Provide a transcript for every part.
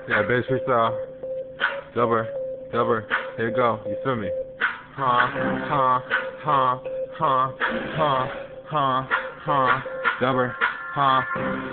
Yeah, bass freestyle. Dubber, here you go. You feel me? Dubber,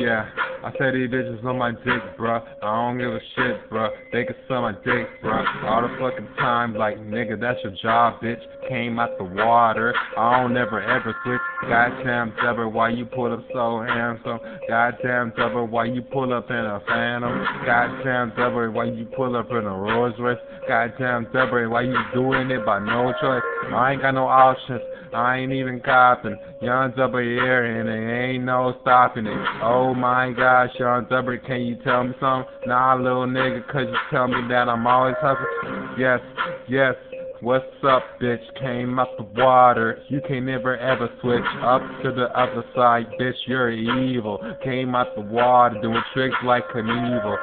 yeah. I say these bitches on my dick, bruh. I don't give a shit, bruh. They can suck my dick, bruh. All the fucking time, like, nigga, that's your job, bitch. Came out the water. I don't never ever switch. Goddamn Dubber, why you pull up so handsome? Goddamn Dubber, why you pull up in a Phantom? Goddamn Dubber, why you pull up in a Rolls Royce? Goddamn Dubber, why you doing it by no choice? I ain't got no options. I ain't even copping. Young Dubber here and there ain't no stopping it. Oh my gosh, Young Dubber, can you tell me something? Nah, little nigga, cause you tell me that I'm always hustling. Yes. What's up, bitch? Came out the water. You can never ever switch up to the other side, bitch. You're evil. Came out the water, doing tricks like Knievel.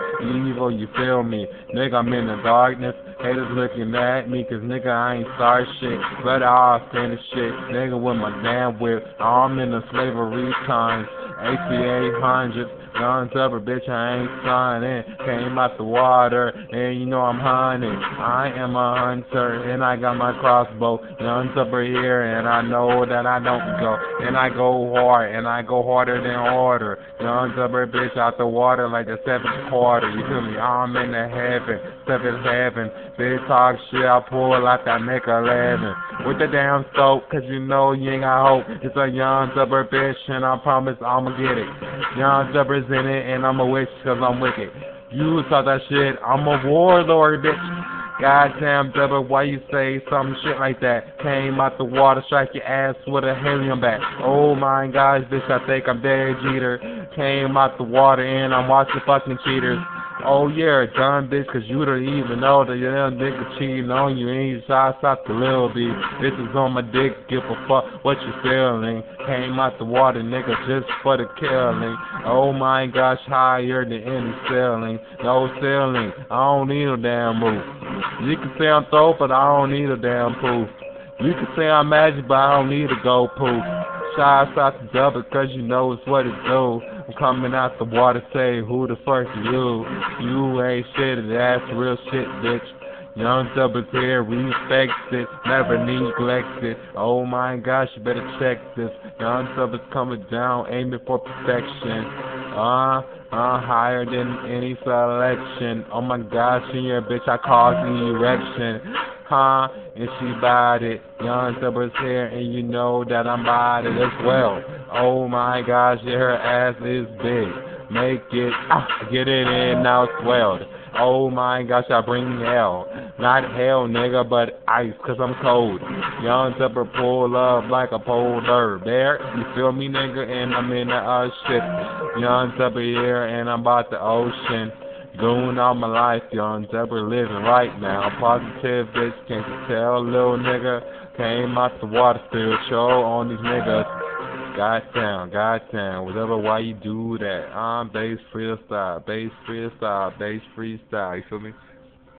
Evil, you feel me? Nigga, I'm in the darkness. Haters looking at me, cause nigga, I ain't start shit. But I'll finish shit. Nigga, with my damn whip. I'm in the slavery times. ACA hundreds. Young Dubber, bitch, I ain't signing. Came out the water, and you know I'm hunting. I am a hunter, and I got my crossbow. Young Dubber here, and I know that I don't go. And I go hard, and I go harder than order. Young Dubber, bitch, out the water like the 7th quarter. You feel me? I'm in the heaven, 7th heaven. Bitch, talk shit, I pull out that Mac 11. With the damn soap, cause you know you ain't got hope. It's a Young Dubber, bitch, and I promise I'ma get it. Young Dubber's in it, and I'm a witch cause I'm wicked. You thought that shit, I'm a warlord, bitch. Goddamn Dubber, why you say some shit like that? Came out the water, strike your ass with a helium bat. Oh my gosh, bitch, I think I'm Derek Jeter. Came out the water, and I'm watching fucking cheaters. Oh yeah, dumb bitch, cause you don't even know that your little nigga cheating on you. Ain't shots out the little bitch. Bitches on my dick, give a fuck what you feeling. Came out the water, nigga, just for the killing. Oh my gosh, higher than any ceiling. No ceiling, I don't need a damn roof. You can say I'm dope, but I don't need a damn proof. You can say I'm magic, but I don't need a gold proof. Shots out the Dubber, cause you know it's what it do. I'm coming out the water, say who the fuck are you? You ain't shit, that's real shit, bitch. Young Dubber's here, respect it, never neglect it. Oh my gosh, you better check this. Young Dubber's coming down, aiming for perfection. Higher than any selection. Oh my gosh, in your bitch, I caused an erection. And she bought it. Young Dubber's here, and you know that I'm about it as well. Oh my gosh, yeah, her ass is big. Make it, get it in, now it's swelled. Oh my gosh, I bring hell. Not hell, nigga, but ice, cause I'm cold. Young Dubber pull up like a polar bear. You feel me, nigga? And I'm in the shit. Young Dubber here, and I'm about the ocean. Doing all my life, Young Dubber living right now. Positive bitch, can't you tell, little nigga? Came out the water, still show on these niggas. Goddamn, whatever, why you do that? I'm bass freestyle, you feel me?